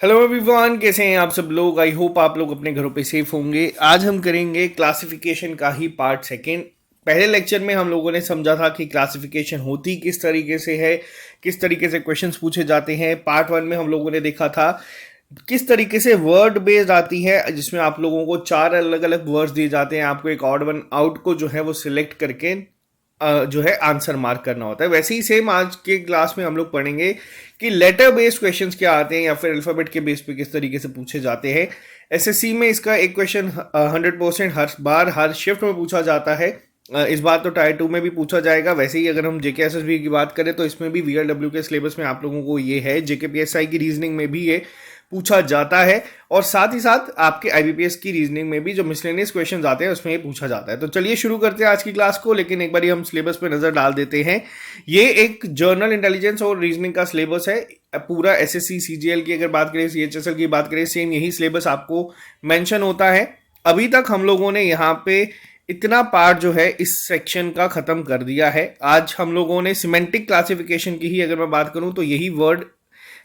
Hello everyone, कैसे हैं आप सब लोग। आई होप आप लोग अपने घरों पे सेफ होंगे। आज हम करेंगे क्लासिफिकेशन का ही पार्ट सेकेंड। पहले लेक्चर में हम लोगों ने समझा था कि क्लासिफिकेशन होती किस तरीके से है, किस तरीके से क्वेश्चंस पूछे जाते हैं। पार्ट वन में हम लोगों ने देखा था किस तरीके से वर्ड बेस्ड आती है, जिसमें आप लोगों को चार अलग अलग वर्ड्स दिए जाते हैं। आपको एक ऑड वन आउट को जो है वो सिलेक्ट करके जो है आंसर मार्क करना होता है। वैसे ही सेम आज के क्लास में हम लोग पढ़ेंगे कि लेटर बेस्ड क्वेश्चंस क्या आते हैं या फिर अल्फाबेट के बेस पे किस तरीके से पूछे जाते हैं। एसएससी में इसका एक क्वेश्चन 100% हर बार हर शिफ्ट में पूछा जाता है। इस बार तो टायर 2 में भी पूछा जाएगा। वैसे ही अगर हम जेकेएसएसबी की बात करें तो इसमें भी वीआरडब्ल्यू के सिलेबस में आप लोगों को ये है। जेकेपीएसआई की रीजनिंग में भी ये पूछा जाता है और साथ ही साथ आपके आईबीपीएस की रीजनिंग में भी जो मिसलेनियस क्वेश्चंस आते हैं उसमें ये पूछा जाता है। तो चलिए शुरू करते हैं आज की क्लास को। लेकिन एक बार हम सिलेबस पे नजर डाल देते हैं। ये एक जर्नल इंटेलिजेंस और रीजनिंग का सिलेबस है। पूरा एसएससी सीजीएल की अगर बात करें, सीएचएसएल की बात करें, सेम यही सिलेबस आपको मेंशन होता है। अभी तक हम लोगों ने यहाँ पे इतना पार्ट जो है इस सेक्शन का खत्म कर दिया है। आज हम लोगों ने सिमेंटिक क्लासिफिकेशन की ही अगर मैं बात करूं तो यही वर्ड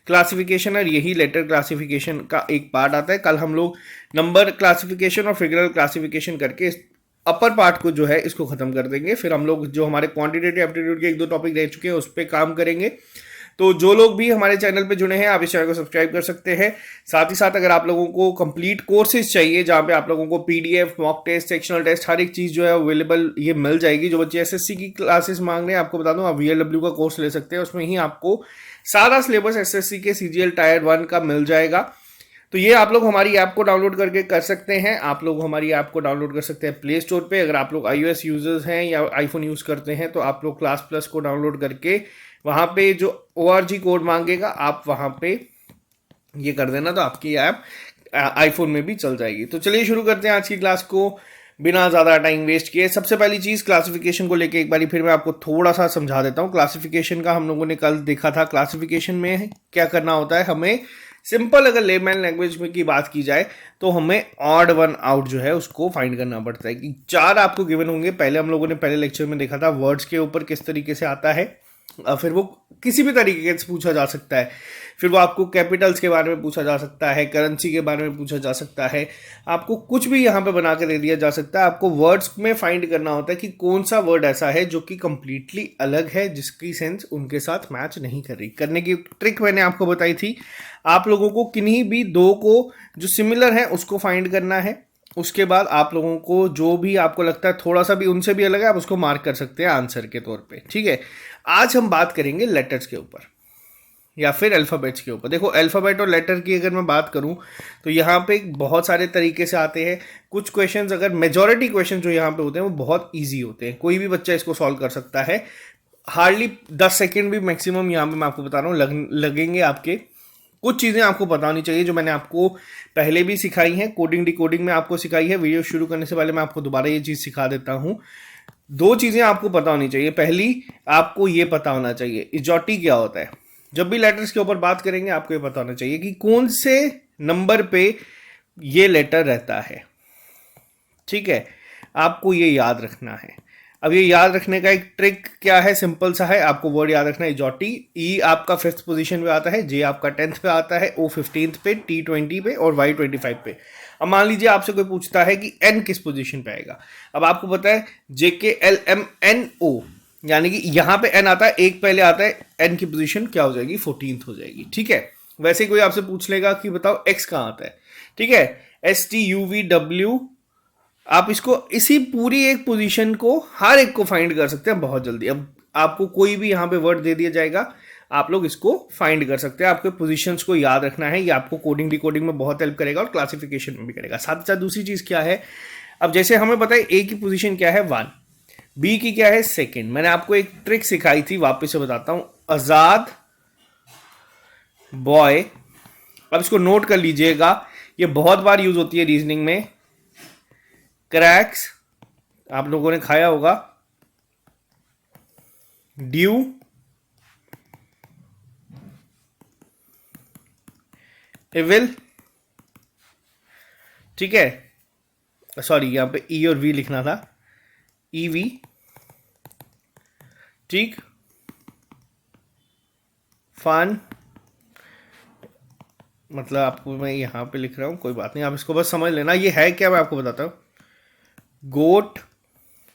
क्लासिफिकेशन और यही लेटर क्लासिफिकेशन का एक पार्ट आता है। कल हम लोग नंबर क्लासिफिकेशन और फिगरल क्लासिफिकेशन करके अपर पार्ट को जो है इसको खत्म कर देंगे। फिर हम लोग जो हमारे क्वांटिटेटिव एप्टीट्यूड के एक दो टॉपिक रह चुके हैं उस पर काम करेंगे। तो जो लोग भी हमारे चैनल पे जुड़े हैं आप इस चैनल को सब्सक्राइब कर सकते हैं। साथ ही साथ अगर आप लोगों को कंप्लीट कोर्सेज चाहिए जहां पे आप लोगों को PDF, mock test, sectional test, हर एक चीज जो है अवेलेबल ये मिल जाएगी। जो बच्चे एसएससी की क्लासेस मांग रहे हैं आपको बता दूं, आप वीएलडब्ल्यू का कोर्स ले सकते हैं। उसमें ही आपको सारा सिलेबस एसएससी के सीजीएल टायर 1 का मिल जाएगा। तो ये आप लोग हमारी ऐप को डाउनलोड करके कर सकते हैं। आप लोग हमारी ऐप को डाउनलोड कर सकते हैं प्ले स्टोर पे। अगर आप लोग iOS यूजर्स हैं या आईफोन यूज करते हैं तो आप लोग क्लास प्लस को डाउनलोड करके वहां पे जो ORG कोड मांगेगा आप वहां पे ये कर देना, तो आपकी ऐप आईफोन में भी चल जाएगी। तो चलिए शुरू करते हैं आज की क्लास को बिना ज़्यादा टाइम वेस्ट किए। सबसे पहली चीज़ क्लासिफिकेशन को लेके एक बारी फिर मैं आपको थोड़ा सा समझा देता हूँ। क्लासिफिकेशन का हम लोगों ने कल देखा था। क्लासिफिकेशन में क्या करना होता है, हमें सिंपल अगर लेमैन लैंग्वेज में की बात की जाए तो हमें ऑड वन आउट जो है उसको फाइंड करना पड़ता है कि चार आपको गिवन होंगे। पहले हम लोगों ने पहले लेक्चर में देखा था वर्ड्स के ऊपर किस तरीके से आता है। फिर वो किसी भी तरीके से पूछा जा सकता है। फिर वो आपको कैपिटल्स के बारे में पूछा जा सकता है, करेंसी के बारे में पूछा जा सकता है, आपको कुछ भी यहाँ पे बना के दे दिया जा सकता है। आपको वर्ड्स में फाइंड करना होता है कि कौन सा वर्ड ऐसा है जो कि कंप्लीटली अलग है, जिसकी सेंस उनके साथ मैच नहीं कर रही। करने की ट्रिक मैंने आपको बताई थी। आप लोगों को किन्हीं भी दो को जो सिमिलर है उसको फाइंड करना है। उसके बाद आप लोगों को जो भी आपको लगता है थोड़ा सा भी उनसे भी अलग है आप उसको मार्क कर सकते हैं आंसर के तौर पे। ठीक है, आज हम बात करेंगे लेटर्स के ऊपर या फिर अल्फ़ाबेट्स के ऊपर। देखो, अल्फ़ाबेट और लेटर की अगर मैं बात करूं तो यहाँ पे बहुत सारे तरीके से आते हैं। कुछ क्वेश्चंस, अगर मेजॉरिटी क्वेश्चन जो यहाँ पे होते हैं वो बहुत ईजी होते हैं, कोई भी बच्चा इसको सॉल्व कर सकता है। हार्डली 10 सेकेंड भी मैक्सिमम यहाँ पे मैं आपको बता रहा हूँ लगेंगे आपके। कुछ चीज़ें आपको पता होनी चाहिए जो मैंने आपको पहले भी सिखाई हैं, कोडिंग डिकोडिंग में आपको सिखाई है। वीडियो शुरू करने से पहले मैं आपको दोबारा ये चीज़ सिखा देता हूँ। दो चीज़ें आपको पता होनी चाहिए। पहली, आपको ये पता होना चाहिए इजॉटी क्या होता है। जब भी लेटर्स के ऊपर बात करेंगे आपको ये पता होना चाहिए कि कौन से नंबर पे ये लेटर रहता है। ठीक है, आपको ये याद रखना है। अब ये याद रखने का एक ट्रिक क्या है, सिंपल सा है। आपको वर्ड याद रखना है इजॉटी। ई आपका 5th पोजीशन पे आता है, जे आपका 10th पे आता है, ओ 15th पे, टी 20 पे और वाई 25 पे। अब मान लीजिए आपसे कोई पूछता है कि एन किस पोजीशन पे आएगा। अब आपको पता है JKLMNO, यानी कि यहां पे एन आता है, एक पहले आता है, एन की पोजीशन क्या हो जाएगी, 14th हो जाएगी। ठीक है, वैसे कोई आपसे पूछ लेगा कि बताओ एक्स कहां आता है। ठीक है, STUVW, आप इसको इसी पूरी एक पोजीशन को हर एक को फाइंड कर सकते हैं बहुत जल्दी। अब आपको कोई भी यहाँ पे वर्ड दे दिया जाएगा, आप लोग इसको फाइंड कर सकते हैं। आपके पोजीशंस को याद रखना है, ये आपको कोडिंग डिकोडिंग में बहुत हेल्प करेगा और क्लासिफिकेशन में भी करेगा। साथ साथ दूसरी चीज क्या है, अब जैसे हमें पता है ए की पोजीशन क्या है 1, बी की क्या है 2nd। मैंने आपको एक ट्रिक सिखाई थी, वापस से बताता हूं, आजाद बॉय। अब इसको नोट कर लीजिएगा, ये बहुत बार यूज होती है रीजनिंग में। क्रैक्स आप लोगों ने खाया होगा, ड्यू, एविल। ठीक है, सॉरी यहां पे ई और वी लिखना था, ईवी। ठीक, फन, मतलब आपको मैं यहाँ पे लिख रहा हूँ, कोई बात नहीं, आप इसको बस समझ लेना। ये है क्या, मैं आपको बताता हूँ। गोट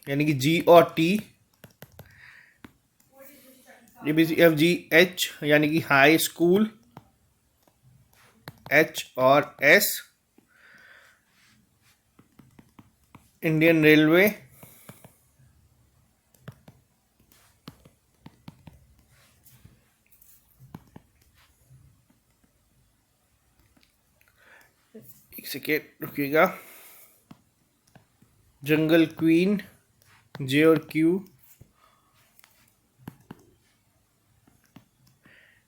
यानी कि GOT, ABCFGH यानी कि हाई स्कूल, H और S इंडियन रेलवे, एक सेकेंड रुकिएगा, जंगल क्वीन, J और Q,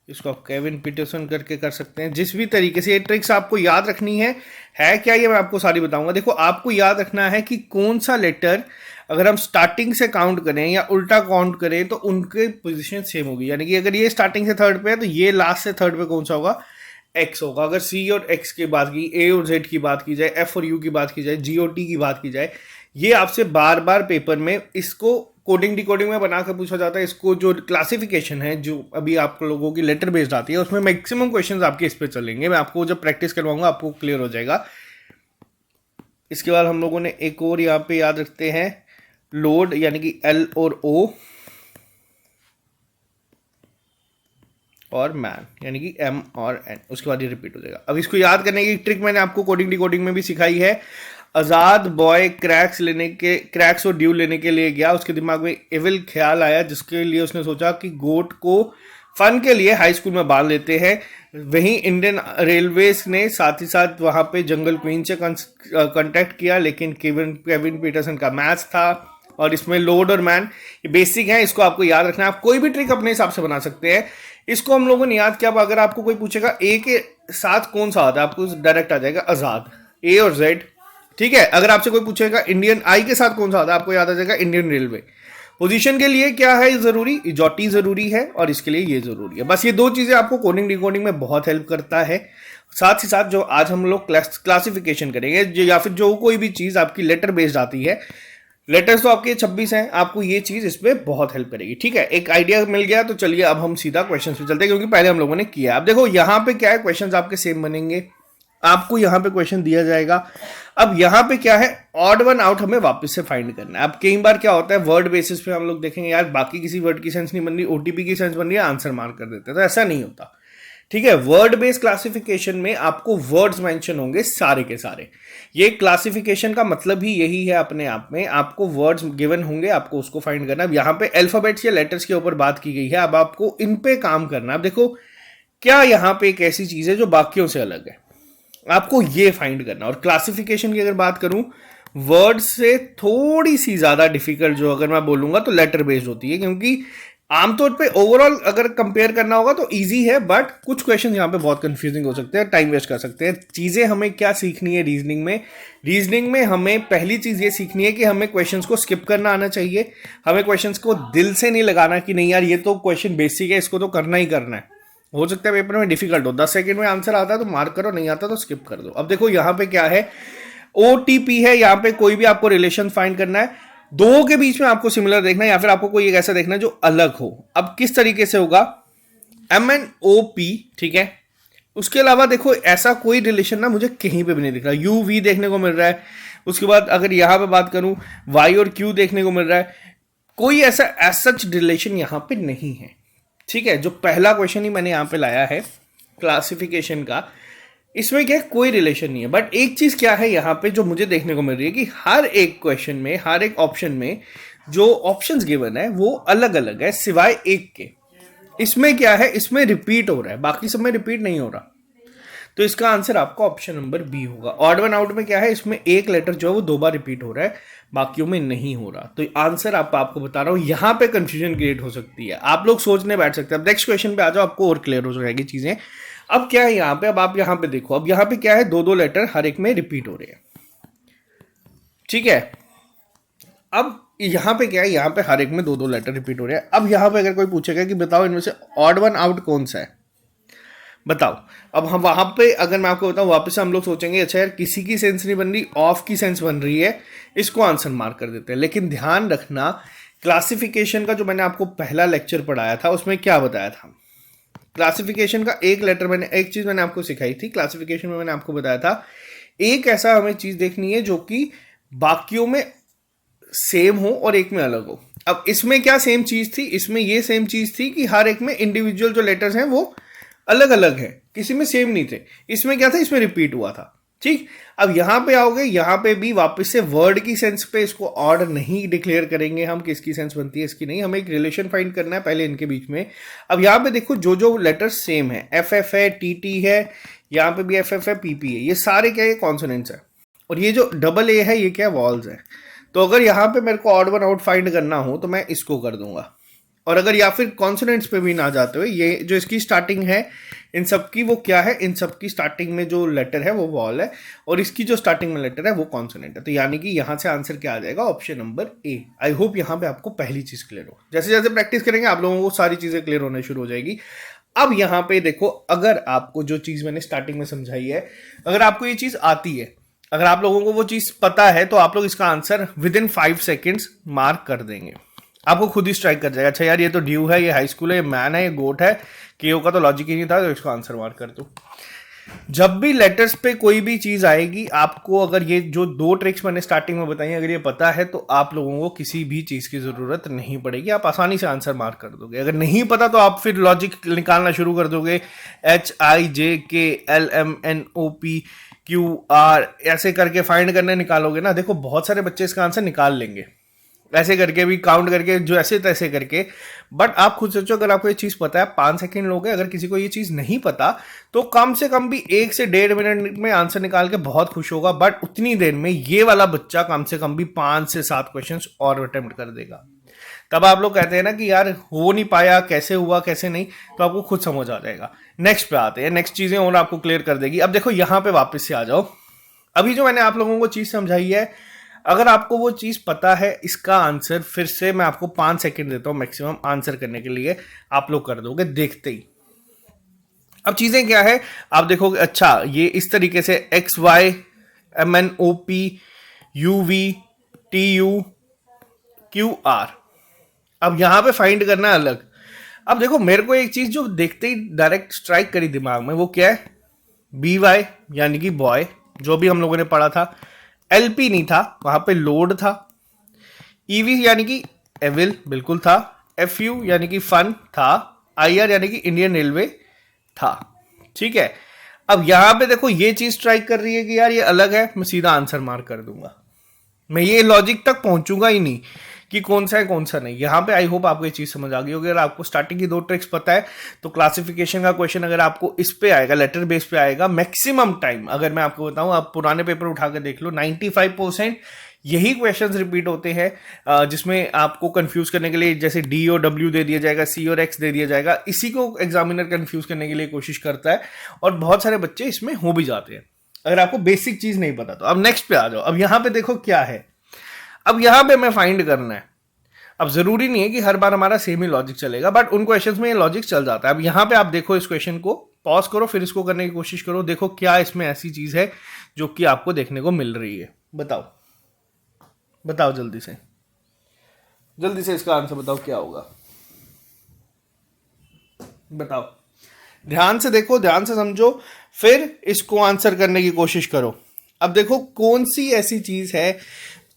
इसको आप केविन पीटरसन करके कर सकते हैं। जिस भी तरीके से ये ट्रिक्स आपको याद रखनी है क्या ये मैं आपको सारी बताऊंगा। देखो आपको याद रखना है कि कौन सा लेटर अगर हम स्टार्टिंग से काउंट करें या उल्टा काउंट करें तो उनके पोजीशन सेम होगी। यानी कि अगर ये स्टार्टिंग से थर्ड पे है तो ये लास्ट से थर्ड पे कौन सा होगा, एक्स होगा। अगर C और X की बात की, A और Z की बात की जाए, F और U की बात की जाए, G और T की बात की जाए, ये आपसे बार बार पेपर में इसको कोडिंग डिकोडिंग में बना कर पूछा जाता है। इसको जो क्लासिफिकेशन है जो अभी आप लोगों की लेटर बेस्ड आती है उसमें मैक्सिमम क्वेश्चंस आपके इस पे चलेंगे। मैं आपको जब प्रैक्टिस करवाऊंगा आपको क्लियर हो जाएगा। इसके बाद हम लोगों ने एक और यहाँ पे याद रखते हैं, लोड यानी कि L और O, और मैन यानी कि M और N, उसके बाद ये रिपीट हो जाएगा। अब इसको याद करने की ट्रिक मैंने आपको कोडिंग डिकोडिंग में भी सिखाई है। आजाद बॉय क्रैक्स और ड्यू लेने के लिए गया, उसके दिमाग में एविल ख्याल आया जिसके लिए उसने सोचा कि गोट को फन के लिए हाई स्कूल में बांध लेते हैं। वहीं इंडियन रेलवेज ने साथ ही साथ वहां पे जंगल क्वीन से कांटेक्ट किया, लेकिन केविन पीटरसन का मैच था। और इसमें लोड और मैन ये बेसिक है, इसको आपको याद रखना है। आप कोई भी ट्रिक अपने हिसाब से बना सकते हैं। इसको हम लोगों ने याद किया। अगर आपको कोई पूछेगा ए के साथ कौन सा आता है, आपको डायरेक्ट आ जाएगा आजाद, A और Z, ठीक है। अगर आपसे कोई पूछेगा इंडियन आई के साथ कौन सा आता है, आपको याद आ जाएगा इंडियन रेलवे। पोजीशन के लिए क्या है जरूरी, जॉटी जरूरी है, और इसके लिए ये जरूरी है। बस ये दो चीजें आपको कोडिंग डिकोडिंग में बहुत हेल्प करता है। साथ ही साथ जो आज हम लोग क्लासिफिकेशन करेंगे या फिर जो कोई भी चीज आपकी लेटर बेस्ड आती है, लेटर्स तो आपके 26 हैं, आपको ये चीज इसमें बहुत हेल्प करेगी, ठीक है। एक आइडिया मिल गया तो चलिए अब हम सीधा क्वेश्चन पे चलते हैं, क्योंकि पहले हम लोगों ने किया। अब देखो यहाँ पे क्या है, क्वेश्चन आपके सेम बनेंगे। आपको यहाँ पे क्वेश्चन दिया जाएगा। अब यहाँ पे क्या है, ऑड वन आउट हमें वापस से फाइंड करना है। अब कई बार क्या होता है, वर्ड बेसिस पे हम लोग देखेंगे यार बाकी किसी वर्ड की सेंस नहीं बन रही, OTP की सेंस बन रही है, आंसर मार्क कर देते हैं, तो ऐसा नहीं होता, ठीक है। वर्ड बेस्ड क्लासिफिकेशन में आपको वर्ड्स मेंशन होंगे सारे के सारे। ये क्लासिफिकेशन का मतलब ही यही है अपने आप में, आपको वर्ड्स गिवन होंगे, आपको उसको फाइंड करना है। अब यहाँ पे अल्फाबेट्स या लेटर्स के ऊपर बात की गई है, अब आपको इन पे काम करना है। अब देखो क्या यहाँ पे एक ऐसी चीज है जो बाकियों से अलग है, आपको ये फाइंड करना। और क्लासिफिकेशन की अगर बात करूं, वर्ड से थोड़ी सी ज्यादा डिफिकल्ट जो अगर मैं बोलूंगा तो लेटर बेस्ड होती है, क्योंकि आमतौर पे ओवरऑल अगर कंपेयर करना होगा तो इजी है, बट कुछ क्वेश्चन यहाँ पे बहुत कंफ्यूजिंग हो सकते हैं, टाइम वेस्ट कर सकते हैं। चीजें हमें क्या सीखनी है रीजनिंग में हमें पहली चीज ये सीखनी है कि हमें क्वेश्चंस को स्किप करना आना चाहिए। हमें क्वेश्चंस को दिल से नहीं लगाना कि नहीं यार ये तो क्वेश्चन बेसिक है, इसको तो करना ही करना है। हो सकता है पेपर में डिफिकल्ट हो, 10 सेकंड में आंसर आता है तो मार्क करो, नहीं आता तो स्किप कर दो। अब देखो यहाँ पे क्या है, OTP है, यहाँ पे कोई भी आपको रिलेशन फाइंड करना है, दो के बीच में आपको सिमिलर देखना है या फिर आपको कोई एक ऐसा देखना है जो अलग हो। अब किस तरीके से होगा, MNOP, ठीक है। उसके अलावा देखो ऐसा कोई रिलेशन ना मुझे कहीं पे भी नहीं दिख रहा। UV देखने को मिल रहा है, उसके बाद अगर यहां पे बात करूं Y और Q देखने को मिल रहा है, कोई ऐसा सच रिलेशन यहां पे नहीं है, ठीक है। जो पहला क्वेश्चन ही मैंने यहां पे लाया है क्लासिफिकेशन का, इसमें क्या कोई रिलेशन नहीं है। बट एक चीज क्या है यहाँ पे जो मुझे देखने को मिल रही है कि हर एक क्वेश्चन में, हर एक ऑप्शन में जो ऑप्शंस गिवन है वो अलग अलग है सिवाय एक के। इसमें क्या है, इसमें रिपीट हो रहा है, बाकी सब में रिपीट नहीं हो रहा, तो इसका आंसर आपका ऑप्शन नंबर B होगा। ऑड वन आउट में क्या है, इसमें एक लेटर जो है वो 2 बार रिपीट हो रहा है, बाकियों में नहीं हो रहा। तो आंसर आपको बता रहा हूं, यहां पे कंफ्यूजन क्रिएट हो सकती है, आप लोग सोचने बैठ सकते हैं। अब नेक्स्ट क्वेश्चन पे आ जाओ, आपको और क्लियर हो जाएगी चीजें। अब क्या है यहाँ पे, अब आप यहाँ पे देखो, अब यहाँ पे क्या है, 2-2 लेटर हर एक में रिपीट हो रहे हैं, ठीक है। अब यहाँ पे क्या है, यहाँ पे हर एक में 2-2 लेटर रिपीट हो रहे हैं। अब यहाँ पे अगर कोई पूछेगा कि बताओ इनमें से ऑड वन आउट कौन सा है, बताओ। अब हम वहां पे अगर मैं आपको बताऊं, वापस हम लोग सोचेंगे अच्छा यार किसी की सेंस नहीं बन रही, ऑफ की सेंस बन रही है, इसको आंसर मार्क कर देते हैं। लेकिन ध्यान रखना, क्लासिफिकेशन का जो मैंने आपको पहला लेक्चर पढ़ाया था उसमें क्या बताया था, क्लासिफिकेशन का एक चीज मैंने आपको सिखाई थी क्लासिफिकेशन में, मैंने आपको बताया था एक ऐसा हमें चीज देखनी है जो कि बाकियों में सेम हो और एक में अलग हो। अब इसमें क्या सेम चीज थी, इसमें ये सेम चीज थी कि हर एक में इंडिविजुअल जो लेटर्स हैं वो अलग अलग हैं, किसी में सेम नहीं थे। इसमें क्या था, इसमें रिपीट हुआ था। ठीक, अब यहां पे आओगे, यहां पे भी वापस से वर्ड की सेंस पे इसको ऑड नहीं डिक्लेयर करेंगे हम, किसकी सेंस बनती है इसकी नहीं, हमें एक रिलेशन फाइंड करना है पहले इनके बीच में। अब यहां पे देखो जो जो लेटर्स सेम है, एफ एफ है, टी टी है, यहां पे भी एफ एफ है, पी पी है, ये सारे क्या है, कॉन्सोनेंट्स है। और ये जो डबल ए है ये क्या, वॉल्स है। तो अगर यहां पे मेरे को ऑड वन आउट फाइंड करना हो तो मैं इसको कर दूंगा। और अगर या फिर कॉन्सोनेंट्स पे भी ना जाते हुए, ये जो इसकी स्टार्टिंग है इन सब की वो क्या है, इन सब की स्टार्टिंग में जो लेटर है वो वॉल है और इसकी जो स्टार्टिंग में लेटर है वो कॉन्सोनेंट है। तो यानी कि यहां से आंसर क्या आ जाएगा, option number A. I hope यहां पे आपको पहली चीज क्लियर हो। जैसे जैसे प्रैक्टिस करेंगे आप लोगों को सारी चीजें क्लियर होने शुरू हो जाएगी। अब यहां पे देखो, अगर आपको जो चीज मैंने स्टार्टिंग में समझाई है, अगर आपको ये चीज आती है, अगर आप लोगों को वो चीज पता है, तो आप लोग इसका answer with in 5 seconds mark कर देंगे। आपको खुद ही स्ट्राइक कर जाएगा, अच्छा यार ये तो ड्यू है, ये हाई स्कूल है, ये मैन है, ये गोट है, केओ का तो लॉजिक ही नहीं था, तो इसको आंसर मार्क कर दो। जब भी लेटर्स पे कोई भी चीज आएगी, आपको अगर ये जो 2 ट्रिक्स मैंने स्टार्टिंग में बताई अगर ये पता है, तो आप लोगों को किसी भी चीज की जरूरत नहीं पड़ेगी, आप आसानी से आंसर मार्क कर दोगे। अगर नहीं पता तो आप फिर लॉजिक निकालना शुरू कर दोगे, HIJKLMNOPQR ऐसे करके फाइंड करने निकालोगे ना। देखो बहुत सारे बच्चे इसका आंसर निकाल लेंगे, ऐसे करके भी काउंट करके, जो ऐसे तैसे करके। बट आप खुद सोचो, अगर आपको ये चीज पता है 5 सेकंड लोगे, अगर किसी को ये चीज नहीं पता तो कम से कम भी 1 से 1.5 मिनट में आंसर निकाल के बहुत खुश होगा। बट उतनी देर में ये वाला बच्चा कम से कम भी 5 से 7 क्वेश्चन और अटेम्प्ट कर देगा। तब आप लोग कहते हैं ना कि यार हो नहीं पाया, कैसे हुआ कैसे नहीं, तो आपको खुद समझ आ जाएगा। नेक्स्ट पे आते हैं, नेक्स्ट चीजें और आपको क्लियर कर देगी। अब देखो यहां पे वापस से आ जाओ। अभी जो मैंने आप लोगों को चीज समझाई है, अगर आपको वो चीज पता है, इसका आंसर फिर से मैं आपको 5 सेकंड देता हूं मैक्सिमम आंसर करने के लिए, आप लोग कर दोगे देखते ही। अब चीजें क्या है आप देखोगे, अच्छा ये इस तरीके से XYMNOPUVTUQR, अब यहां पे फाइंड करना है अलग। अब देखो मेरे को एक चीज जो देखते ही डायरेक्ट स्ट्राइक करी दिमाग में, वो क्या है, BY यानी कि बॉय, जो भी हम लोगों ने पढ़ा था। LP नहीं था, वहां पे लोड था। EV यानी कि एविल बिल्कुल था। FU यानी कि फन था। IR यानी कि इंडियन रेलवे था। ठीक है, अब यहां पे देखो ये चीज स्ट्राइक कर रही है कि यार ये अलग है, मैं सीधा आंसर मार्क कर दूंगा, मैं ये लॉजिक तक पहुंचूंगा ही नहीं कि कौन सा है कौन सा नहीं। यहां पे आई होप आपको ये चीज समझ आ गई होगी। अगर आपको स्टार्टिंग की 2 ट्रिक्स पता है तो क्लासिफिकेशन का क्वेश्चन अगर आपको इस पे आएगा, लेटर बेस पे आएगा, मैक्सिमम टाइम अगर मैं आपको बताऊं, आप पुराने पेपर उठा के देख लो, 95% यही क्वेश्चंस रिपीट होते हैं, जिसमें आपको कंफ्यूज करने के लिए जैसे D और W दे दिया जाएगा, C और X दे दिया जाएगा, इसी को एग्जामिनर कंफ्यूज करने के लिए कोशिश करता है और बहुत सारे बच्चे इसमें हो भी जाते हैं अगर आपको बेसिक चीज नहीं पता तो। अब नेक्स्ट पे आ जाओ। अब यहां पे देखो क्या है, अब यहां पे मैं फाइंड करना है। अब जरूरी नहीं है कि हर बार हमारा सेम ही लॉजिक चलेगा, बट उन क्वेश्चंस में ये लॉजिक चल जाता है। अब यहां पे आप देखो, इस क्वेश्चन को पॉज करो, फिर इसको करने की कोशिश करो, देखो क्या इसमें ऐसी चीज है जो कि आपको देखने को मिल रही है। बताओ बताओ जल्दी से, जल्दी से इसका आंसर बताओ क्या होगा, बताओ। ध्यान से देखो, ध्यान से समझो, फिर इसको आंसर करने की कोशिश करो। अब देखो कौन सी ऐसी चीज है,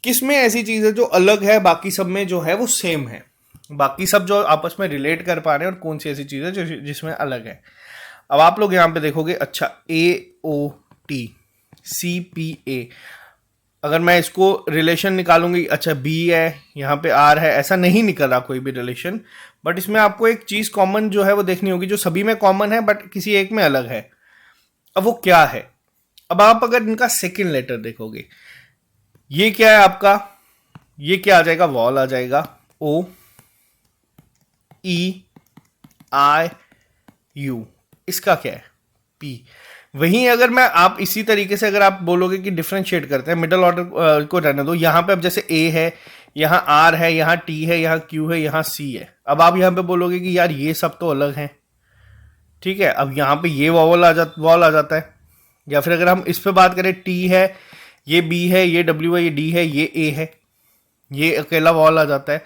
किसमें ऐसी चीज है जो अलग है, बाकी सब में जो है वो सेम है, बाकी सब जो आपस में रिलेट कर पा रहे हैं, और कौन सी ऐसी चीज है जो जिसमें अलग है। अब आप लोग यहां पे देखोगे, अच्छा AOT CPA, अगर मैं इसको रिलेशन निकालूंगी, अच्छा B है, यहां पे R है, ऐसा नहीं निकल रहा कोई भी रिलेशन, बट इसमें आपको एक चीज कॉमन जो है वो देखनी होगी, जो सभी में कॉमन है बट किसी एक में अलग है। अब वो क्या है, अब आप अगर इनका सेकेंड लेटर देखोगे, ये क्या है आपका, ये क्या आ जाएगा, वॉल आ जाएगा, OEIU, इसका क्या है, P। वहीं अगर मैं आप इसी तरीके से अगर आप बोलोगे कि डिफरेंशिएट करते हैं, मिडल ऑर्डर को रहने दो, यहां पे अब जैसे A है, यहां R है, यहां T है, यहां Q है, यहां C है। अब आप यहां पे बोलोगे कि यार ये सब तो अलग हैं, ठीक है। अब यहां पे ये वॉल आ जाता है, या फिर अगर हम इस पे बात करें, T है, ये B है, ये W है, ये D है, ये A है, ये अकेला वॉल आ जाता है।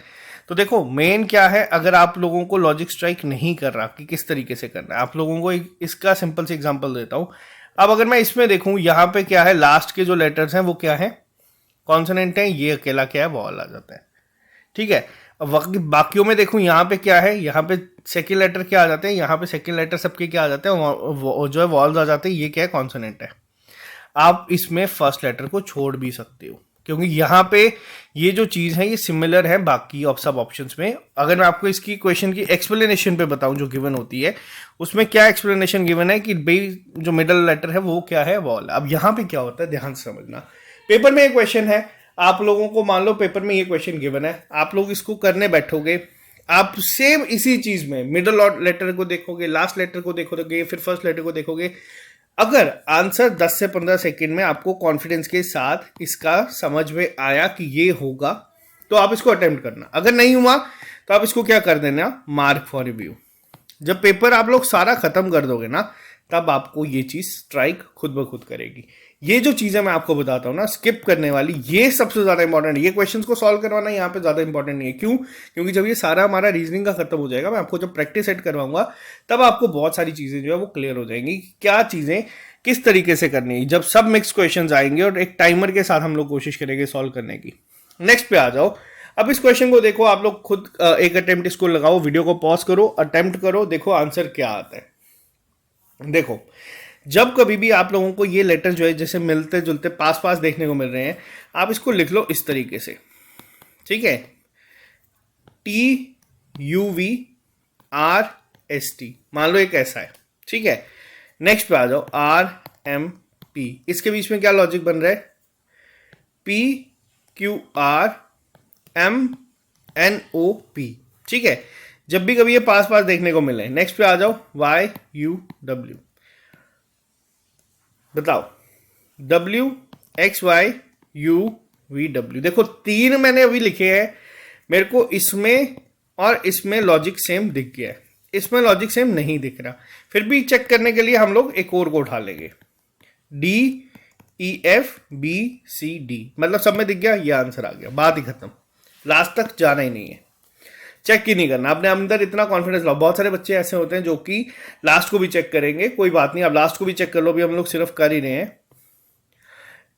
तो देखो मेन क्या है, अगर आप लोगों को लॉजिक स्ट्राइक नहीं कर रहा कि किस तरीके से करना है, आप लोगों को इसका सिंपल से एग्जांपल देता हूं। अब अगर मैं इसमें देखूं, यहाँ पे क्या है, लास्ट के जो लेटर्स हैं वो क्या है, कॉन्सोनेंट है, ये अकेला क्या है, वॉल आ जाता है। ठीक है, अब बाकियों में देखूं, यहाँ पे क्या है, यहाँ पे सेकेंड लेटर क्या आ जाते हैं, यहाँ पे सेकेंड लेटर सबके क्या आ जाते हैं, जो है वॉल्स आ जाते हैं, ये क्या है, कॉन्सोनेंट है। आप इसमें फर्स्ट लेटर को छोड़ भी सकते हो, क्योंकि यहाँ पे ये जो चीज है ये सिमिलर है बाकी सब ऑप्शंस में। अगर मैं आपको इसकी क्वेश्चन की एक्सप्लेनेशन पे बताऊं जो गिवन होती है, उसमें क्या एक्सप्लेनेशन गिवन है कि भाई जो मिडल लेटर है वो क्या है, वॉल। अब यहाँ पे क्या होता है, ध्यान से समझना। पेपर में एक क्वेश्चन है, आप लोगों को मान लो पेपर में ये क्वेश्चन गिवन है, आप लोग इसको करने बैठोगे, आप सेम इसी चीज में मिडल लेटर को देखोगे, लास्ट लेटर को देखोगे, फिर फर्स्ट लेटर को देखोगे। अगर आंसर 10 से 15 सेकंड में आपको कॉन्फिडेंस के साथ इसका समझ में आया कि ये होगा, तो आप इसको अटेम्प्ट करना। अगर नहीं हुआ तो आप इसको क्या कर देना, मार्क फॉर रिव्यू। जब पेपर आप लोग सारा खत्म कर दोगे ना, तब आपको ये चीज स्ट्राइक खुद ब खुद करेगी। ये जो चीजें मैं आपको बताता हूं ना, स्किप करने वाली, ये सबसे ज्यादा इंपॉर्टेंट है। ये क्वेश्चंस को सॉल्व करवाना यहाँ पे ज्यादा इंपॉर्टेंट नहीं है। क्यों? क्योंकि जब ये सारा हमारा रीजनिंग का खत्म हो जाएगा, मैं आपको जब प्रैक्टिस सेट करवाऊंगा, तब आपको बहुत सारी चीजें जो है वो क्लियर हो जाएंगी, क्या चीजें किस तरीके से करनी है। जब सब मिक्स क्वेश्चन आएंगे और एक टाइमर के साथ हम लोग कोशिश करेंगे सॉल्व करने की। नेक्स्ट पे आ जाओ। अब इस क्वेश्चन को देखो, आप लोग खुद एक अटेम्प्ट इसको लगाओ, वीडियो को पॉज करो, अटेम्प्ट करो, देखो आंसर क्या आता है। देखो, जब कभी भी आप लोगों को ये लेटर जो है जैसे मिलते जुलते पास पास देखने को मिल रहे हैं, आप इसको लिख लो इस तरीके से। ठीक है, TUVRST मान लो एक ऐसा है। ठीक है, नेक्स्ट पे आ जाओ, RMP, इसके बीच में क्या लॉजिक बन रहा है, PQRMNOP। ठीक है, जब भी कभी ये पास पास देखने को मिले। नेक्स्ट पे आ जाओ, YUW, बताओ, WXYUVW। देखो तीन मैंने अभी लिखे हैं, मेरे को इसमें और इसमें लॉजिक सेम दिख गया है, इसमें लॉजिक सेम नहीं दिख रहा। फिर भी चेक करने के लिए हम लोग एक और को उठा लेंगे, DEFBCD, मतलब सब में दिख गया, ये आंसर आ गया, बात ही खत्म। लास्ट तक जाना ही नहीं है, चेक ही नहीं करना, अपने अंदर इतना कॉन्फिडेंस लाओ। बहुत सारे बच्चे ऐसे होते हैं जो कि लास्ट को भी चेक करेंगे, कोई बात नहीं, आप लास्ट को भी चेक कर लो, भी हम लोग सिर्फ कर ही रहे हैं।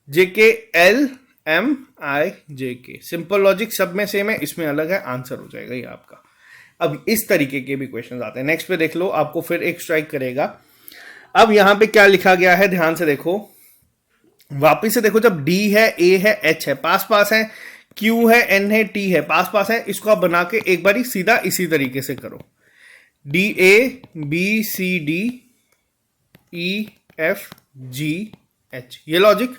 JKLMIJK, सिंपल लॉजिक सब में सेम है, इसमें अलग है, आंसर हो जाएगा ये आपका। अब इस तरीके के भी क्वेश्चन आते हैं। नेक्स्ट पे देख लो, आपको फिर एक स्ट्राइक करेगा। अब यहां पे क्या लिखा गया है, ध्यान से देखो, वापिस से देखो, जब D है, A है, H है, पास पास है, Q है, N है, T है, पास पास है, इसको आप बना के एक बारी सीधा इसी तरीके से करो, DABCDEFGH, ये लॉजिक।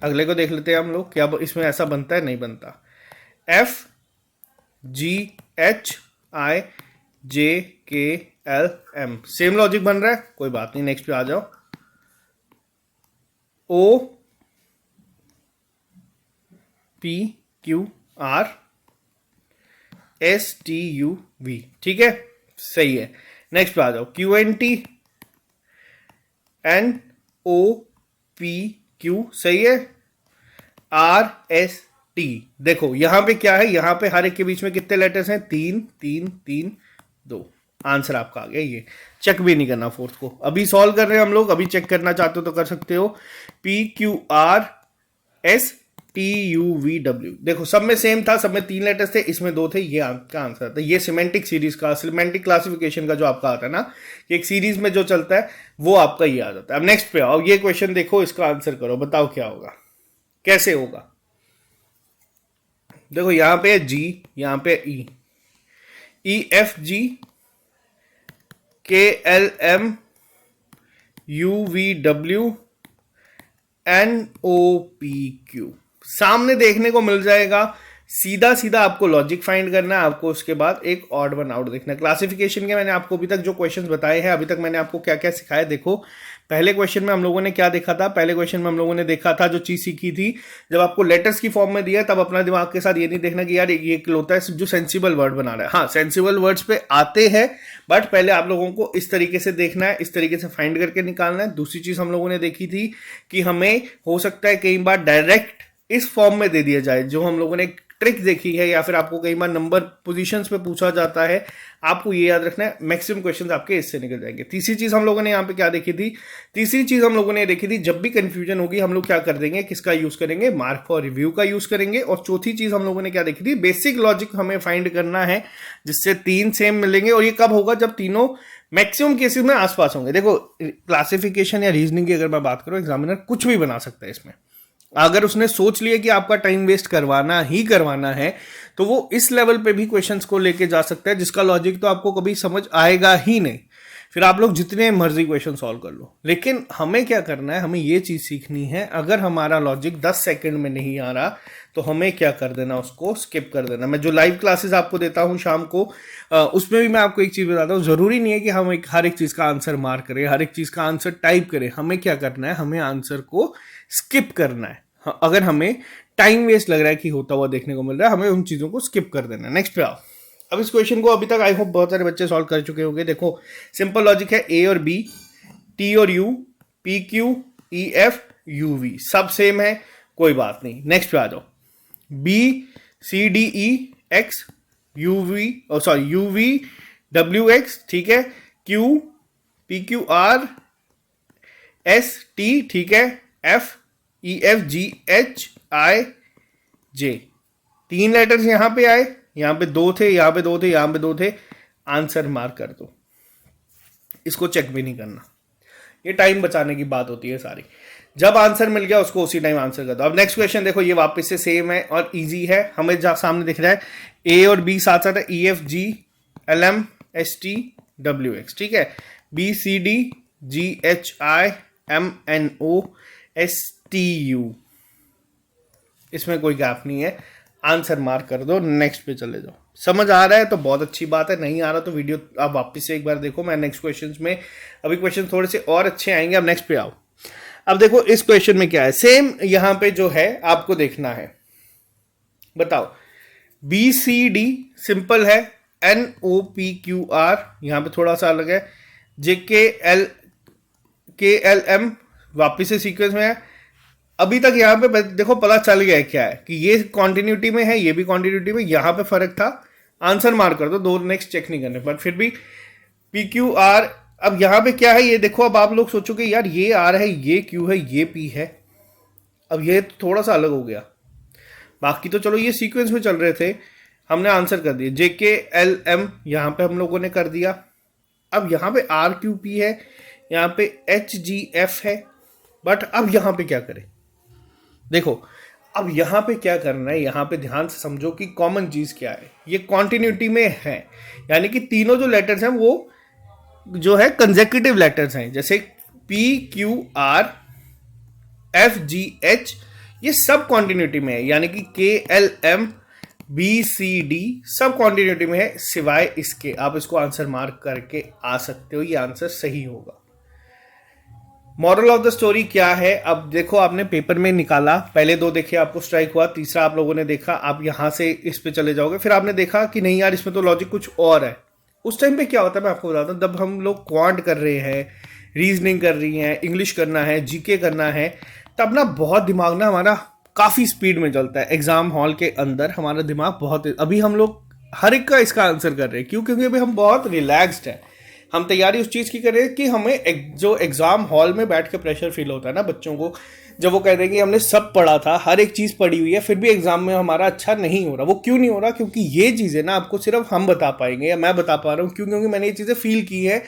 अगले को देख लेते हैं हम लोग, क्या इसमें ऐसा बनता है, नहीं बनता, FGHIJKLM, सेम लॉजिक बन रहा है, कोई बात नहीं। नेक्स्ट पे आ जाओ, OPQRSTUV, ठीक है, सही है। नेक्स्ट पे आ जाओ, QNTNOPQ, सही है, RST। देखो यहां पे क्या है, यहां पे हर एक के बीच में कितने लेटर्स हैं, 3 3 3 2, आंसर आपका आ गया। ये चेक भी नहीं करना, फोर्थ को अभी सॉल्व कर रहे हैं हम लोग, अभी चेक करना चाहते हो तो कर सकते हो, PQRSTUVW। देखो सब में सेम था, सब में 3 लेटर्स थे, इसमें 2 थे, ये आपका आंसर था। ये सिमेंटिक सीरीज का, सिमेंटिक क्लासिफिकेशन का जो आपका आता है ना, कि एक सीरीज में जो चलता है वो आपका ये आ जाता है। अब नेक्स्ट पे आओ, ये क्वेश्चन देखो, इसका आंसर करो, बताओ क्या होगा, कैसे होगा। देखो यहां पे G, यहां पे E, EFG KLM UVW NOPQ, सामने देखने को मिल जाएगा। सीधा सीधा आपको लॉजिक फाइंड करना है, आपको उसके बाद एक ऑड वन आउट देखना है। क्लासिफिकेशन के मैंने आपको अभी तक जो क्वेश्चंस बताए हैं, अभी तक मैंने आपको क्या क्या सिखाया, देखो पहले क्वेश्चन में हम लोगों ने क्या देखा था, पहले क्वेश्चन में हम लोगों ने देखा था, जो चीज सीखी थी, जब आपको लेटर्स की फॉर्म में दिया तब अपना दिमाग के साथ ये नहीं देखना कि यार ये होता है जो सेंसिबल वर्ड बना रहा है। हाँ, सेंसिबल वर्ड्स पे आते हैं, बट पहले आप लोगों को इस तरीके से देखना है, इस तरीके से फाइंड करके निकालना है। दूसरी चीज हम लोगों ने देखी थी कि हमें हो सकता है कई बार डायरेक्ट इस फॉर्म में दे दिया जाए, जो हम लोगों ने ट्रिक देखी है या फिर आपको कई बार नंबर पोजीशंस पे पूछा जाता है, आपको ये याद रखना है मैक्सिमम क्वेश्चंस आपके इससे निकल जाएंगे। तीसरी चीज हम लोगों ने यहाँ पे क्या देखी थी, तीसरी चीज हम लोगों ने देखी थी जब भी कंफ्यूजन होगी हम लोग क्या कर देंगे, किसका यूज करेंगे, मार्क फॉर रिव्यू का यूज करेंगे। और चौथी चीज हम लोगों ने क्या देखी थी, बेसिक लॉजिक हमें फाइंड करना है जिससे 3 सेम मिलेंगे। और ये कब होगा, जब तीनों मैक्सिमम केसेस में आसपास होंगे। देखो क्लासिफिकेशन या रीजनिंग की अगर मैं बात करूं, एग्जामिनर कुछ भी बना सकता है इसमें। अगर उसने सोच लिया कि आपका टाइम वेस्ट करवाना ही करवाना है तो वो इस लेवल पे भी क्वेश्चंस को लेके जा सकता है जिसका लॉजिक तो आपको कभी समझ आएगा ही नहीं। फिर आप लोग जितने मर्जी क्वेश्चन सॉल्व कर लो, लेकिन हमें क्या करना है, हमें ये चीज सीखनी है, अगर हमारा लॉजिक 10 सेकंड में नहीं आ रहा तो हमें क्या कर देना, उसको स्किप कर देना। मैं जो लाइव क्लासेस आपको देता हूं शाम को, उसमें भी मैं आपको एक चीज बताता हूँ, जरूरी नहीं है कि हम हर एक चीज का आंसर मार करें, हर एक चीज का आंसर टाइप करें। हमें क्या करना है, हमें आंसर को स्किप करना है। अगर हमें टाइम वेस्ट लग रहा है कि होता हुआ देखने को मिल रहा है, हमें उन चीजों को स्किप कर देना। नेक्स्ट पे आओ। अब इस क्वेश्चन को अभी तक आई होप बहुत सारे बच्चे सॉल्व कर चुके होंगे। देखो सिंपल लॉजिक है, ए और बी, टी और U, P Q, E F, U V सब सेम है, कोई बात नहीं। नेक्स्ट पे आ जाओ। B C D E X, U V U V W X, ठीक है, Q P Q R S T, ठीक है, F E F G H I J. 3 letters यहां पे आए, यहां पे 2 थे, यहां पे 2 थे, यहां पे 2 थे, आंसर मार्क कर दो। इसको चेक भी नहीं करना, ये टाइम बचाने की बात होती है सारी। जब आंसर मिल गया उसको उसी टाइम आंसर कर दो। अब नेक्स्ट क्वेश्चन देखो, ये वापस से सेम है और इजी है। हमें जहां सामने दिख रहा है ए और बी साथ साथ है, E F G L M S T W X, ठीक है, B C D G H I M N O S T U, इसमें कोई गैप नहीं है, आंसर मार्क कर दो। नेक्स्ट पे चले जाओ। समझ आ रहा है तो बहुत अच्छी बात है, नहीं आ रहा तो वीडियो आप वापस से एक बार देखो। मैं नेक्स्ट क्वेश्चंस में, अभी क्वेश्चन थोड़े से और अच्छे आएंगे। अब नेक्स्ट पे आओ। अब देखो इस क्वेश्चन में क्या है, सेम यहां पे जो है आपको देखना है, बताओ। बी सी डी सिंपल है, N O P Q R यहां पे थोड़ा सा अलग है, जे के एल एम वापिस से सीक्वेंस में है। अभी तक यहां पे देखो पता चल गया है क्या है, कि ये कॉन्टिन्यूटी में है, ये भी कॉन्टिन्यूटी में, यहां पे फर्क था, आंसर मार्क कर दो, 2 नेक्स्ट चेक नहीं करने, बट फिर भी पी क्यू आर। अब यहां पे क्या है ये देखो, अब आप लोग सोचोगे यार ये आर है, ये क्यू है, ये पी है, अब ये थोड़ा सा अलग हो गया। बाकी तो चलो ये सीक्वेंस में चल रहे थे, हमने आंसर कर दिया। जे के एल एम यहां पे हम लोगों ने कर दिया। अब यहां पे आर क्यू पी है, यहां पे एच जी एफ है, बट अब यहां पे क्या करें, देखो अब यहां पे क्या करना है, यहां पे ध्यान से समझो कि कॉमन चीज क्या है, ये कॉन्टिन्यूटी में है, यानी कि तीनों जो लेटर्स हैं वो जो है कंसेक्यूटिव लेटर्स हैं, जैसे P Q R F G H, ये सब कॉन्टिन्यूटी में है, यानी कि K L M B C D सब कॉन्टिन्यूटी में है, सिवाय इसके। आप इसको आंसर मार्क करके आ सकते हो, ये आंसर सही होगा। मॉरल ऑफ द स्टोरी क्या है, अब देखो आपने पेपर में निकाला, पहले 2 देखे आपको स्ट्राइक हुआ, तीसरा आप लोगों ने देखा, आप यहां से इस पे चले जाओगे, फिर आपने देखा कि नहीं यार इसमें तो लॉजिक कुछ और है। उस टाइम पे क्या होता है मैं आपको बताता हूँ, जब हम लोग क्वांट कर रहे हैं, रीजनिंग कर रही हैं, इंग्लिश करना है, जीके करना है, तब ना बहुत दिमाग ना हमारा काफी स्पीड में चलता है। एग्जाम हॉल के अंदर हमारा दिमाग बहुत, अभी हम लोग हर एक का इसका आंसर कर रहे हैं, क्यों, क्योंकि अभी हम बहुत रिलैक्स्ड हैं, हम तैयारी उस चीज़ की करें कि हमें जो एग्जाम हॉल में बैठ के प्रेशर फील होता है ना बच्चों को, जब वो कहते हैं कि हमने सब पढ़ा था, हर एक चीज़ पढ़ी हुई है, फिर भी एग्जाम में हमारा अच्छा नहीं हो रहा। वो क्यों नहीं हो रहा, क्योंकि ये चीज़ें ना आपको सिर्फ हम बता पाएंगे या मैं बता पा रहा हूँ, क्यों, क्योंकि मैंने ये चीज़ें फील की है,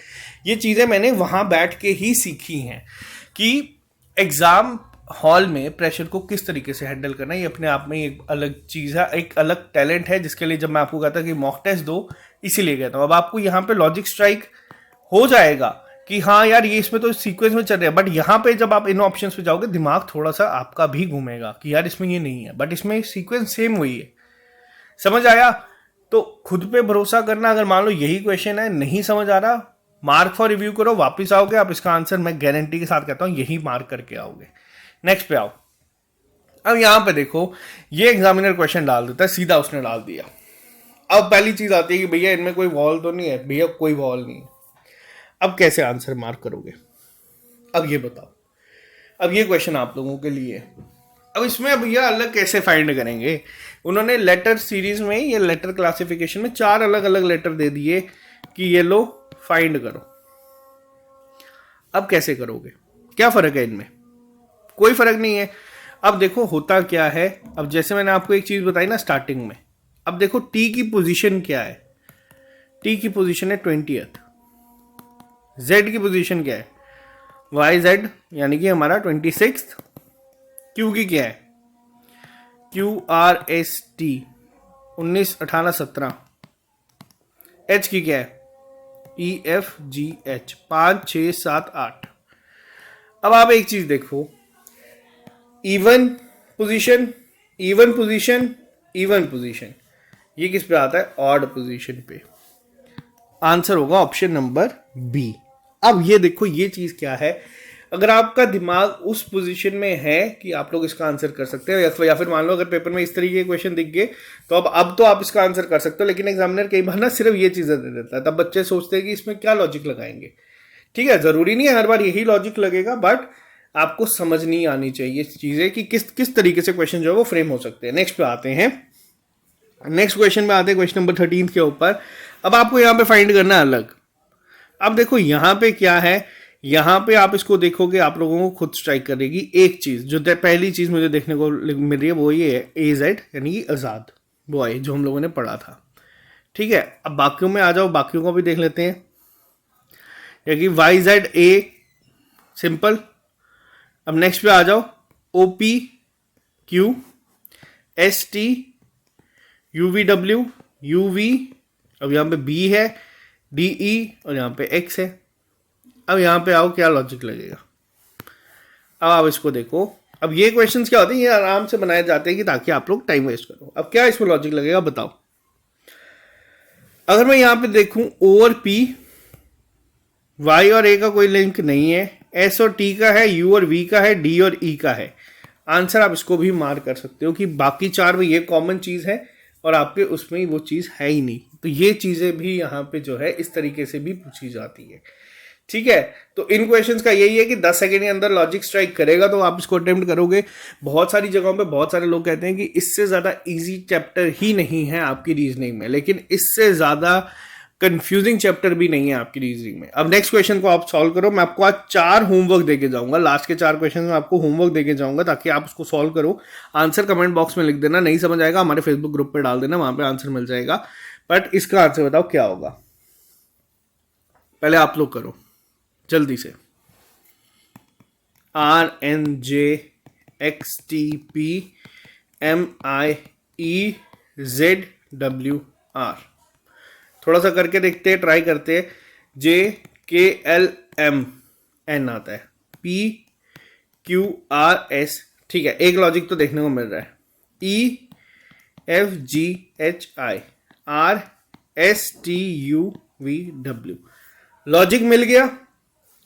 ये चीज़ें मैंने वहाँ बैठ के ही सीखी हैं कि एग्ज़ाम हॉल में प्रेशर को किस तरीके से हैंडल करना, ये अपने आप में एक अलग चीज़ है, एक अलग टैलेंट है, जिसके लिए जब मैं आपको कहता कि मॉक टेस्ट दो, इसीलिए कहता हूँ। अब आपको यहाँ पे लॉजिक स्ट्राइक हो जाएगा कि हाँ यार ये इसमें तो सीक्वेंस में चल रहा है, बट यहाँ पे जब आप इन ऑप्शंस पे जाओगे दिमाग थोड़ा सा आपका भी घूमेगा कि यार इसमें ये नहीं है, बट इसमें सीक्वेंस सेम वही है। समझ आया? तो खुद पे भरोसा करना, अगर मान लो यही क्वेश्चन है, नहीं समझ आ रहा, मार्क फॉर रिव्यू करो, वापिस आओगे आप, इसका आंसर मैं गारंटी के साथ कहता हूँ यही मार्क करके आओगे। नेक्स्ट पे आओ। अब यहां पे देखो, ये एग्जामिनर क्वेश्चन डाल देता है, सीधा उसने डाल दिया। अब पहली चीज आती है कि भैया इनमें कोई वॉल तो नहीं है, भैया कोई वॉल नहीं है। अब कैसे आंसर मार्क करोगे, अब ये बताओ। अब ये क्वेश्चन आप लोगों के लिए, अब इसमें भैया अलग कैसे फाइंड करेंगे? उन्होंने लेटर सीरीज में, ये लेटर क्लासिफिकेशन में 4 अलग अलग लेटर दे दिए कि ये लो फाइंड करो। अब कैसे करोगे? क्या फर्क है इनमें? कोई फर्क नहीं है। अब देखो होता क्या है, अब जैसे मैंने आपको एक चीज बताई ना स्टार्टिंग में, अब देखो टी की पोजीशन क्या है? टी की पोजीशन है 20th। जेड की पोजीशन क्या है? वाई जेड यानी कि हमारा 26th। क्यू की क्या है? Q R S T 19, 18, 17। H की क्या है? E F G H 5, 6, 7, 8। अब आप एक चीज देखो, even position, even position, even position, ये किस पे आता है? ऑड पोजीशन पे। आंसर होगा ऑप्शन नंबर बी। अब ये देखो ये चीज क्या है, अगर आपका दिमाग उस पोजीशन में है कि आप लोग इसका आंसर कर सकते हो, या फिर मान लो अगर पेपर में इस तरीके के क्वेश्चन दिख गए तो अब तो आप इसका आंसर कर सकते हो, लेकिन एग्जामिनर कई बार ना सिर्फ ये चीजें दे देता है, तब बच्चे सोचते हैं कि इसमें क्या लॉजिक लगाएंगे। ठीक है, जरूरी नहीं है हर बार यही लॉजिक लगेगा, बट आपको समझनी आनी चाहिए चीजें कि किस किस तरीके से क्वेश्चन जो है वो फ्रेम हो सकते हैं। नेक्स्ट पे आते हैं, नेक्स्ट क्वेश्चन में आते हैं क्वेश्चन नंबर 13 के ऊपर। अब आपको यहाँ पे फाइंड करना है अलग। अब देखो यहाँ पे क्या है, यहाँ पे आप इसको देखोगे आप लोगों को खुद स्ट्राइक करेगी एक चीज, जो पहली चीज मुझे देखने को मिल रही है वो ये है ए जेड यानी कि आजाद बॉय, जो हम लोगों ने पढ़ा था। ठीक है, अब बाकियों में आ जाओ, बाकियों को भी देख लेते हैं। यानी वाई जेड ए सिंपल। अब नेक्स्ट पे आ जाओ, O P Q S T U V W U V, अब यहाँ पे बी है, डी ई और यहाँ पे एक्स है। अब यहाँ पे आओ, क्या लॉजिक लगेगा? अब आप इसको देखो, अब ये क्वेश्चंस क्या होते हैं, ये आराम से बनाए जाते हैं कि ताकि आप लोग टाइम वेस्ट करो। अब क्या इसमें लॉजिक लगेगा बताओ? अगर मैं यहाँ पे देखूं ओ और पी, वाई और ए का कोई लिंक नहीं है, एस और टी का है, यू और वी का है, डी और ई का है। आंसर आप इसको भी मार्क कर सकते हो कि बाकी 4 में ये कॉमन चीज है और आपके उसमें वो चीज है ही नहीं। तो ये चीजें भी यहाँ पे जो है इस तरीके से भी पूछी जाती है। ठीक है, तो इन क्वेश्चंस का यही है कि 10 सेकंड के अंदर लॉजिक स्ट्राइक करेगा तो आप इसको अटेम्प्ट करोगे। बहुत सारी जगहों पे बहुत सारे लोग कहते हैं कि इससे ज्यादा इजी चैप्टर ही नहीं है आपकी रीजनिंग में, लेकिन इससे ज्यादा कंफ्यूजिंग चैप्टर भी नहीं है आपकी रीजनिंग में। अब नेक्स्ट क्वेश्चन को आप सॉल्व करो। मैं आपको आज 4 होमवर्क देके जाऊंगा, लास्ट के 4 क्वेश्चन में आपको होमवर्क देके जाऊंगा ताकि आप उसको सॉल्व करो। आंसर कमेंट बॉक्स में लिख देना, नहीं समझ आएगा हमारे फेसबुक ग्रुप पे डाल देना, वहां पे आंसर मिल जाएगा। बट इसका आंसर बताओ क्या होगा? पहले आप लोग करो जल्दी से। R N J X T P M I E Z W R, थोड़ा सा करके देखते हैं, ट्राई करते हैं। जे के एल एम एन आता है, पी क्यू आर एस, ठीक है, एक लॉजिक तो देखने को मिल रहा है। E F G H I R S T U V W, logic मिल गया।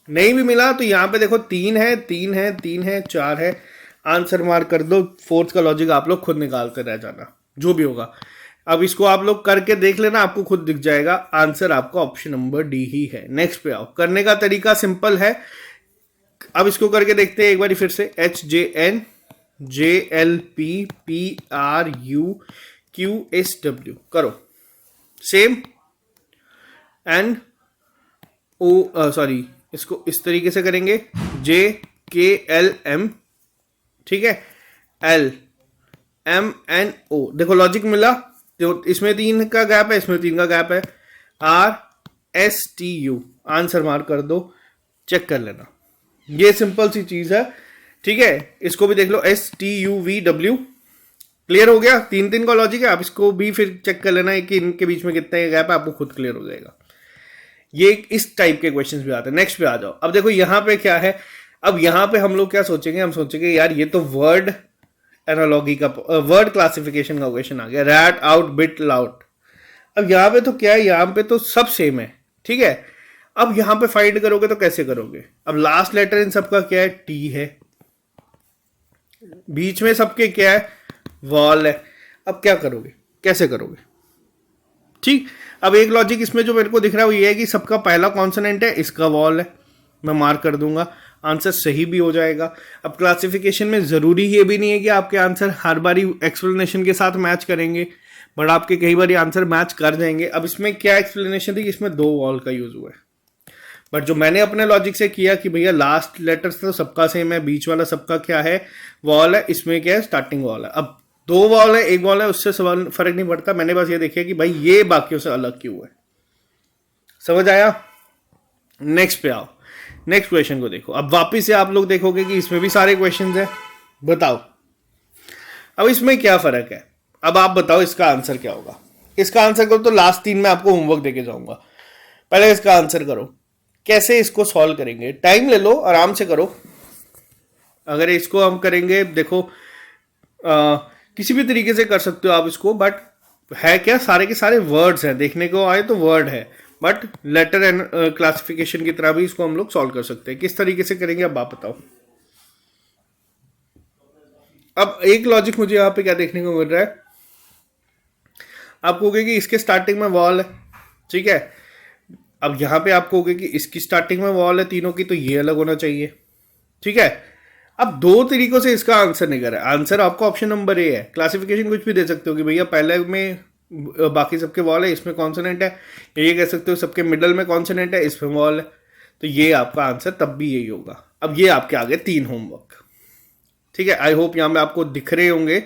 नहीं भी मिला तो यहां पे देखो 3 है, 3 है, 3 है, 4 है। आंसर मार्क कर दो, 4th का लॉजिक आप लोग खुद निकालते रह जाना जो भी होगा। अब इसको आप लोग करके देख लेना, आपको खुद दिख जाएगा। आंसर आपका ऑप्शन नंबर डी ही है। नेक्स्ट पे आओ, करने का तरीका सिंपल है। अब इसको करके देखते हैं एक बार फिर से। H J N J L P P R U Q S W करो सेम, एंड ओ सॉरी इसको इस तरीके से करेंगे, जे के एल एम, ठीक है, एल एम एन ओ, देखो लॉजिक मिला। तो इसमें 3 का गैप है, इसमें 3 का गैप है। Are S T you, answer mark कर दो, चेक कर लेना। ये सिंपल सी चीज है, ठीक है। इसको भी देख लो, S T U V W, clear हो गया। 3 का लॉजिक है, आप इसको भी फिर चेक कर लेना है कि इनके बीच में कितना गैप है, आपको खुद क्लियर हो जाएगा। ये इस टाइप के क्वेश्चंस भी आते हैं। नेक्स्ट पे आ जाओ। अब देखो यहाँ पे क्या है, अब यहाँ पे हम लोग क्या सोचेंगे, हम सोचेंगे यार ये तो वर्ड एनालॉगी का, वर्ड क्लासिफिकेशन का क्वेश्चन आ गया, रैट आउट बिट लाउड। अब यहाँ पे तो क्या है, यहाँ पे तो सब सेम है, ठीक है। अब यहाँ पे फाइंड करोगे तो कैसे करोगे? अब लास्ट लेटर इन सबका क्या है? टी है। बीच में सबके क्या है? वॉल है। अब क्या करोगे, कैसे करोगे? ठीक, अब एक लॉजिक इसमें जो मेरे को दिख रहा है वो ये है कि सबका पहला कॉन्सोनेंट है, इसका वॉल है, मैं मार्क कर दूंगा। आंसर सही भी हो जाएगा। अब क्लासिफिकेशन में ज़रूरी ये भी नहीं है कि आपके आंसर हर बारी एक्सप्लेनेशन के साथ मैच करेंगे, बट आपके कई बार आंसर मैच कर जाएंगे। अब इसमें क्या एक्सप्लेनेशन थी कि इसमें 2 वॉल का यूज़ हुआ है, बट जो मैंने अपने लॉजिक से किया कि भैया लास्ट लेटर तो सबका सेम है, बीच वाला सबका क्या है, वॉल है, इसमें क्या है, स्टार्टिंग वॉल है। अब 2 वॉल है, 1 वॉल है, उससे सवाल फर्क नहीं पड़ता। मैंने बस ये देखिए कि भाई ये बाकियों से अलग क्यों है। समझ आया? नेक्स्ट पे आओ, नेक्स्ट क्वेश्चन को देखो। अब वापिस से आप लोग देखोगे कि इसमें भी सारे क्वेश्चन हैं। बताओ अब इसमें क्या फर्क है। अब आप बताओ इसका आंसर क्या होगा। इसका आंसर करो तो लास्ट 3 में आपको होमवर्क देके जाऊंगा। पहले इसका आंसर करो। कैसे इसको सॉल्व करेंगे, टाइम ले लो, आराम से करो। अगर इसको हम करेंगे, देखो किसी भी तरीके से कर सकते हो आप इसको, बट है क्या, सारे के सारे वर्ड्स हैं, देखने को आए तो वर्ड है, बट लेटर एंड क्लासिफिकेशन की तरह भी इसको हम लोग सॉल्व कर सकते हैं। किस तरीके से करेंगे अब आप बताओ। अब एक लॉजिक मुझे यहां पे क्या देखने को मिल रहा है, आप कहोगे कि इसके स्टार्टिंग में वॉल है, ठीक है। अब यहां पे आप कहोगे कि इसकी स्टार्टिंग में वॉल है तीनों की, तो ये अलग होना चाहिए, ठीक है। अब 2 तरीकों से इसका आंसर निकल रहा है। आंसर आपका ऑप्शन नंबर ए है। क्लासिफिकेशन कुछ भी दे सकते हो कि भैया पहले में बाकी सबके वॉल है, इसमें कॉन्सोनेंट है, ये कह सकते हो सबके मिडल में कॉन्सोनेंट है, इसमें वॉल है, तो ये आपका आंसर तब भी यही होगा। अब ये आपके आगे 3 होमवर्क, ठीक है। आई होप यहां में आपको दिख रहे होंगे।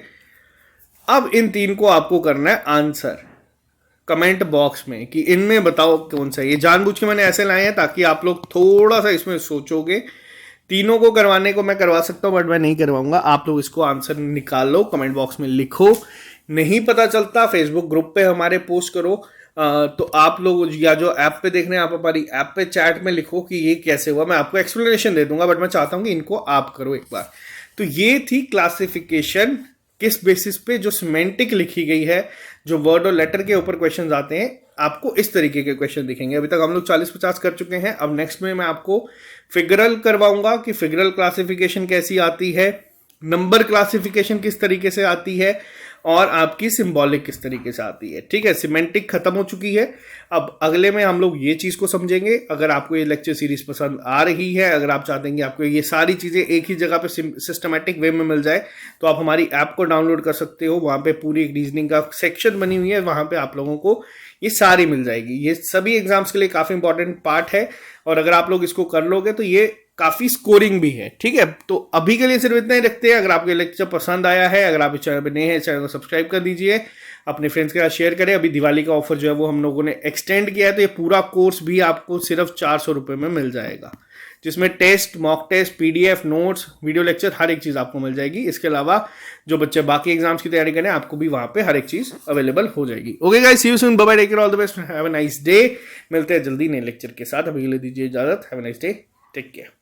अब इन 3 को आपको करना है आंसर कमेंट बॉक्स में कि इनमें बताओ कौन सा। ये जानबूझ के मैंने ऐसे लाए हैं ताकि आप लोग थोड़ा सा इसमें सोचोगे। तीनों को करवाने को मैं करवा सकता हूं, बट मैं नहीं करवाऊंगा। आप लोग इसको आंसर निकाल लो, कमेंट बॉक्स में लिखो। नहीं पता चलता फेसबुक ग्रुप पे हमारे पोस्ट करो, तो आप लोग या जो ऐप पे देख रहे हैं आप हमारी ऐप पे चैट में लिखो कि ये कैसे हुआ। मैं आपको एक्सप्लेनेशन दे दूंगा, बट मैं चाहता हूं कि इनको आप करो एक बार। तो ये थी क्लासिफिकेशन, किस बेसिस पे जो सिमेंटिक लिखी गई है, जो वर्ड और लेटर के ऊपर क्वेश्चन आते हैं, आपको इस तरीके के क्वेश्चन दिखेंगे। अभी तक हम लोग 40-50 कर चुके हैं। अब नेक्स्ट में मैं आपको फिगरल करवाऊंगा कि फिगरल क्लासिफिकेशन कैसी आती है, नंबर क्लासिफिकेशन किस तरीके से आती है, और आपकी सिंबॉलिक किस तरीके से आती है, ठीक है। सिमेंटिक खत्म हो चुकी है। अब अगले में हम लोग ये चीज को समझेंगे। अगर आपको ये लेक्चर सीरीज पसंद आ रही है, अगर आप चाहते हैं कि आपको ये सारी चीजें एक ही जगह पे सिस्टमैटिक वे में मिल जाए, तो आप हमारी ऐप को डाउनलोड कर सकते हो। वहां पे पूरी एक रीजनिंग का सेक्शन बनी हुई है, वहां पे आप लोगों को ये सारी मिल जाएगी। ये सभी एग्जाम्स के लिए काफी इंपॉर्टेंट पार्ट है, और अगर आप लोग इसको कर लोगे तो ये काफी स्कोरिंग भी है, ठीक है। तो अभी के लिए सिर्फ इतना ही रखते हैं। अगर आपको लेक्चर पसंद आया है, अगर आप इस चैनल पर नए हैं, चैनल को सब्सक्राइब कर दीजिए, अपने फ्रेंड्स के साथ शेयर करें। अभी दिवाली का ऑफर जो है वो हम लोगों ने एक्सटेंड किया है, तो ये पूरा कोर्स भी आपको सिर्फ 400 रुपये में मिल जाएगा, जिसमें test, mock test, PDF, notes, video lecture, हर एक चीज आपको मिल जाएगी। इसके अलावा जो बच्चे बाकी एग्जाम्स की तैयारी करें, आपको भी वहां पे हर एक चीज अवेलेबल हो जाएगी। Okay guys, see you soon, bye bye, take care, all the best, have a nice day. मिलते हैं जल्दी नए लेक्चर के साथ। अभी के लिए दीजिए इजाजत, have a nice day, take care.